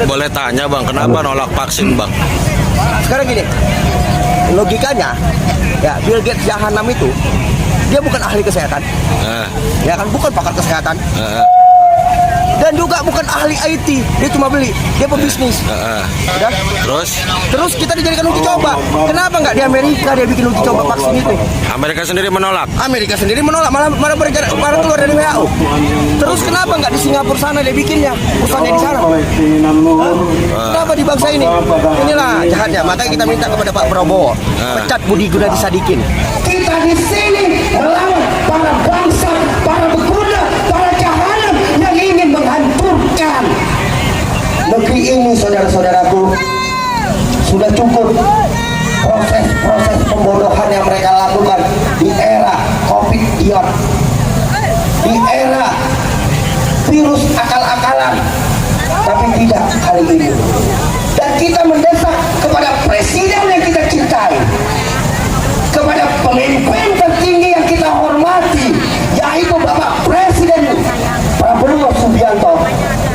boleh tanya bang, kenapa nolak vaksin bang? Sekarang gini, logikanya ya Bill Gates Jahanam itu dia bukan ahli kesehatan, ya kan, bukan pakar kesehatan, dan juga bukan ahli IT, dia cuma beli, dia pebisnis. Udah? Terus kita dijadikan uji coba. Kenapa nggak di Amerika dia bikin uji coba vaksin itu? Amerika sendiri menolak. Amerika sendiri menolak, malah keluar dari WHO. Terus kenapa nggak di Singapura sana dia bikinnya, usahanya di sana? Kenapa di bangsa ini? Inilah jahatnya. Makanya kita minta kepada Pak Prabowo pecat Budi Gunadi Sadikin. Kita di sini melawan para bangsa, para beguna, para jahanam yang ingin menghancurkan negeri ini, saudara-saudaraku. Sudah cukup proses pembodohan yang mereka lakukan di era COVID iot, di era virus akal-akalan, tapi tidak kali ini. Dan kita mendesak kepada presiden yang kita cintai, kepada pemimpin tertinggi yang kita hormati, yaitu Bapak Presiden Prabowo Subianto,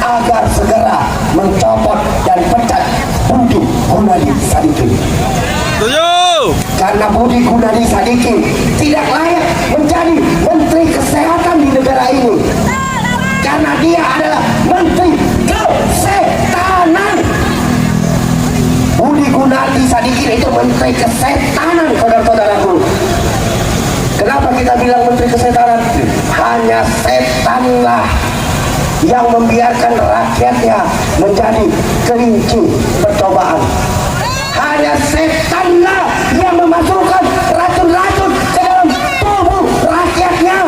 agar segera mencopot dan pecat Budi Gunadi Sadikin. Karena Budi Gunadi Sadikin tidak layak menjadi Menteri Kesehatan di negara ini, karena dia adalah Menteri Kesetanan. Budi Gunadi Sadikin itu Menteri Kesetanan, saudara-saudaraku. Kenapa kita bilang Menteri Kesetanan? Hanya setanlah yang membiarkan rakyatnya menjadi kelinci percobaan. Hanya setanlah yang memasukkan racun-racun ke dalam tubuh rakyatnya.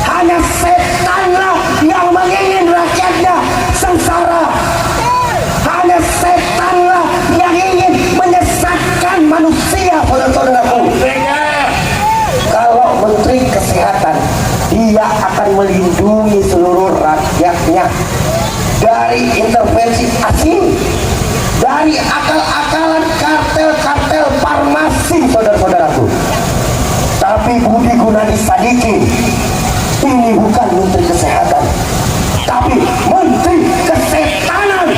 Hanya setanlah yang mengingin rakyatnya sengsara. Hanya setanlah yang ingin menyesatkan manusia, saudara-saudaraku. Kalau Menteri Kesehatan, dia akan melindungi seluruh rakyatnya dari intervensi asing, dari akal-akalan kartel-kartel farmasi, saudara-saudaraku. Tapi Budi Gunadi Sadikin ini bukan Menteri Kesehatan, tapi Menteri Kesetanan,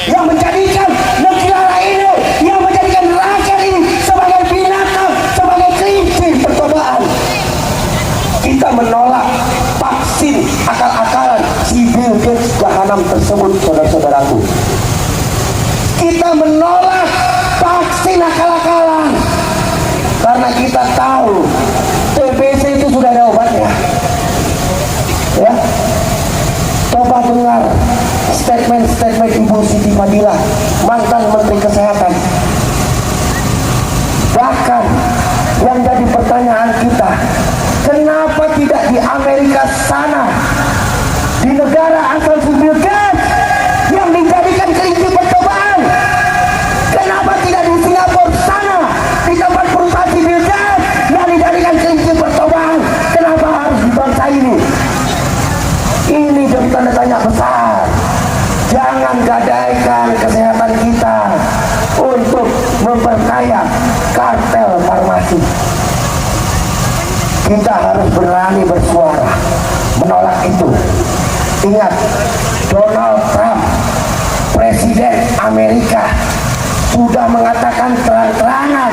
yang menjadikan negara ini, yang menjadikan rakyat ini sebagai binatang, sebagai kelinci percobaan. Kita menolak vaksin akal-akalan si Bill Gates Jahanam tersebut, saudara-saudaraku. Kita menolak vaksin akal-akalan karena kita tahu TBC itu sudah ada obatnya. Ya, coba dengar statement Ibu Siti Fadilah, mantan Menteri Kesehatan. Bahkan yang jadi pertanyaan kita, kenapa tidak di Amerika sana, di negara asal Bill Gates yang dijadikan kelinci percobaan? Kenapa tidak di Singapura sana, di tempat perusahaan Bill Gates yang dijadikan kelinci percobaan? Kenapa harus di bangsa ini? Ini jadi tanda tanya besar. Jangan gadaikan kesehatan kita untuk memperkaya kartel farmasi. Kita harus berani bersuara menolak itu. Ingat, Donald Trump, Presiden Amerika, sudah mengatakan terang-terangan,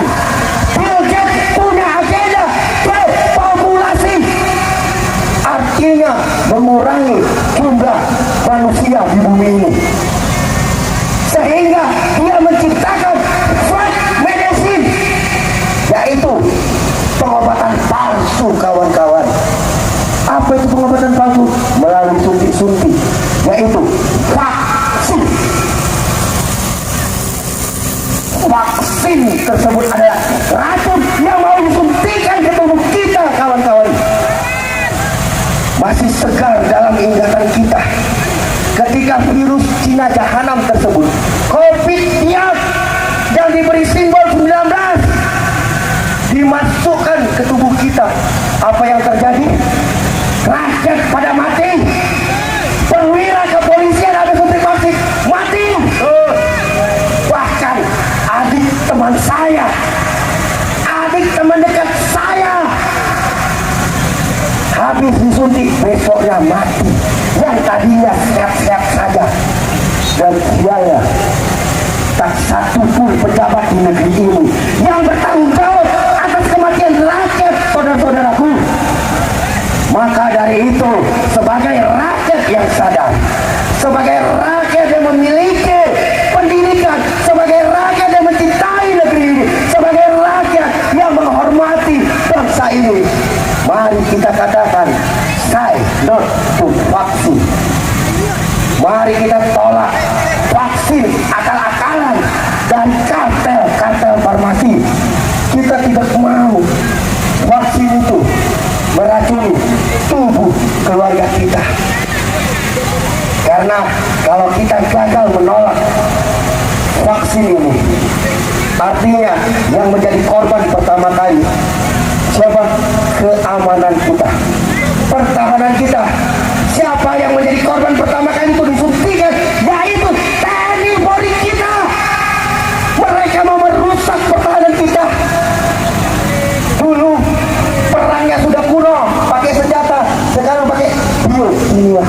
Bill Gates punya agenda depopulasi, artinya mengurangi jumlah manusia di bumi ini, sehingga dia menciptakan fake medicine, yaitu pengobatan palsu, kawan-kawan. Apa itu pengobatan palsu? Melalui suntik-suntik, yaitu vaksin. Vaksin tersebut adalah racun yang mau disuntikan ke tubuh kita, kawan-kawan. Masih segar dalam ingatan kita ketika virus Cina Jahanam tersebut, COVID-19 yang diberi simbol 19, dimasukkan ke tubuh kita. Apa yang terjadi? Rakyat pada mati, perwira kepolisian ada suntik vaksin mati. Bahkan adik teman saya, adik teman dekat saya, habis disuntik besoknya mati, yang tadinya sehat-sehat saja. dan biaya. Tak satu pun pejabat di negeri ini yang bertanggung jawab atas kematian rakyat, saudara-saudaraku. Maka dari itu, sebagai rakyat yang sadar, sebagai rakyat yang memiliki pendidikan, sebagai rakyat yang mencintai negeri ini, sebagai rakyat yang menghormati bangsa ini, mari kita katakan, say not to vaksin. Mari kita tolak vaksin akal-akalan dan kartel-kartel farmasi. Kita tidak mau vaksin itu meracuni tubuh keluarga kita. Karena kalau kita gagal menolak vaksin ini, artinya yang menjadi korban pertama kali siapa? Keamanan kita, pertahanan kita. Siapa yang menjadi korban pertama kali itu disuntikan? Yaitu TNI Polri kita. Mereka mau merusak pertahanan kita. Dulu perangnya sudah kuno, pakai senjata, sekarang pakai biokimia.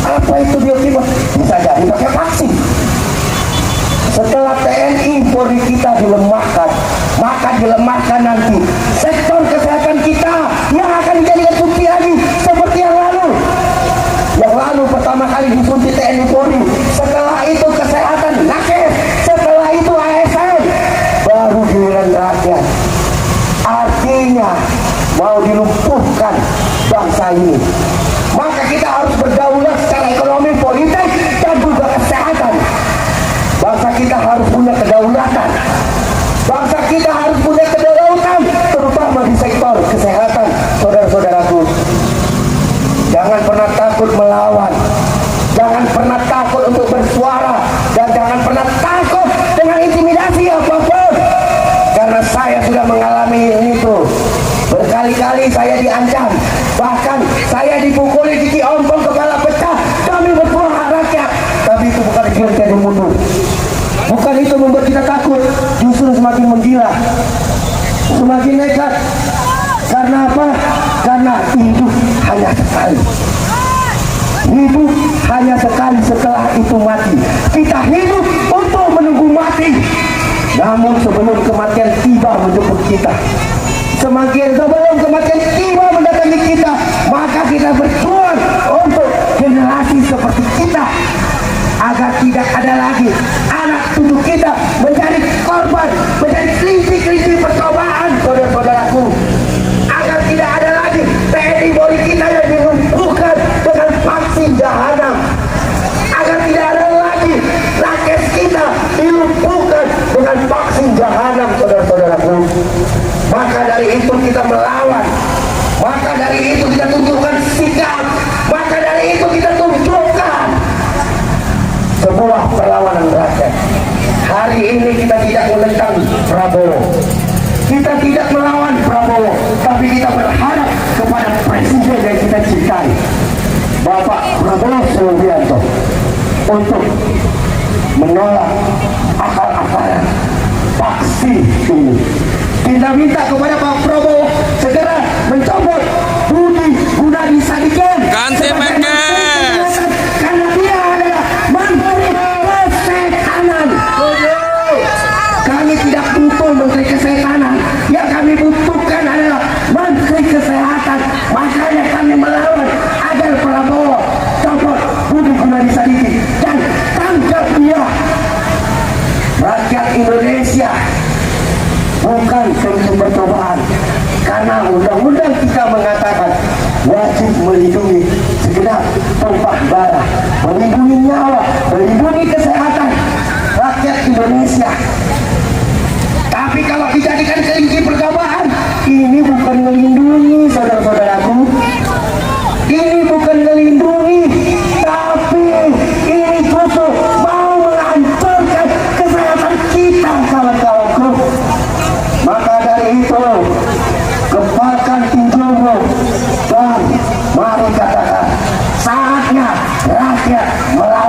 Apa itu biokimia? Bisa jadi pakai vaksin. Setelah TNI Polri kita dilemahkan, maka dilemahkan nanti sektor kesehatan kita yang akan dijadikan bukti lagi seperti yang lalu. Yang lalu pertama kali disuntik TNI Polri, setelah itu kesehatan nakes, setelah itu ASN, baru giliran rakyat. Artinya mau dilumpuhkan bangsa ini. Maka kita harus berdaulat secara ekonomi, politik, dan juga kesehatan. Bangsa kita harus punya kedaulatan. Bangsa kita harus punya kedaulatan, terutama di sektor kesehatan, saudara-saudaraku. Jangan pernah takut melawan. Jangan pernah takut untuk bersuara. Dan jangan pernah takut dengan intimidasi apapun. Karena saya sudah mengalami itu. Berkali-kali saya diancam. Bahkan saya dipukuli gigi ompong, kepala pecah demi bersuara hak rakyat. Tapi itu bukan kita mundur. Bukan itu membuat kita takut, justru semakin menggila, semakin nekat. Karena apa? Karena hidup hanya sekali. Hidup hanya sekali, setelah itu mati. Kita hidup untuk menunggu mati. Namun sebelum kematian tiba menjemput kita, sebelum kematian tiba mendatangi kita, maka kita berjuang untuk generasi seperti kita, agar tidak ada lagi anak cucu kita menjadi korban, menjadi kelinci-kelinci percobaan, saudara-saudaraku. Agar tidak ada lagi TNI Polri kita yang dilumpuhkan dengan vaksin jahanam. Agar tidak ada lagi nakes kita dilumpuhkan dengan vaksin jahanam, saudara-saudaraku. Maka dari itu kita melawan. Maka dari itu kita tunjukkan sikap. Maka dari itu kita tunjukkan sebuah perlawanan rakyat. Hari ini kita tidak menentang Prabowo, kita tidak melawan Prabowo, tapi kita berharap kepada presiden yang kita cintai, Bapak Prabowo Subianto, untuk menolak akal-akalan vaksin ini. Kita minta kepada Pak Prabowo segera mencopot Budi Gunadi Sadikin Ganti Menkes. karena dia adalah Menteri Kesehatan. Kami tidak butuh Menteri Kesehatan. Yang kami butuhkan adalah Menteri Kesehatan. Makanya kami melawan agar Prabowo copot Budi Gunadi Sadikin dan tangkap dia. Rakyat Indonesia bukan kelinci percobaan, karena undang-undang kita mengatakan wajib melindungi segenap tumpah darah, melindungi nyawa, melindungi kesehatan rakyat Indonesia. Tapi kalau dijadikan kelinci percobaan, ini bukan melindungi, saudara-saudaraku. Ini bukan melindungi, tapi ini justru mau menghancurkan kesehatan kita, kawan-kawanku. Maka dari itu, kepalkan tinjaumu dan mari katakan saatnya rakyat melawan.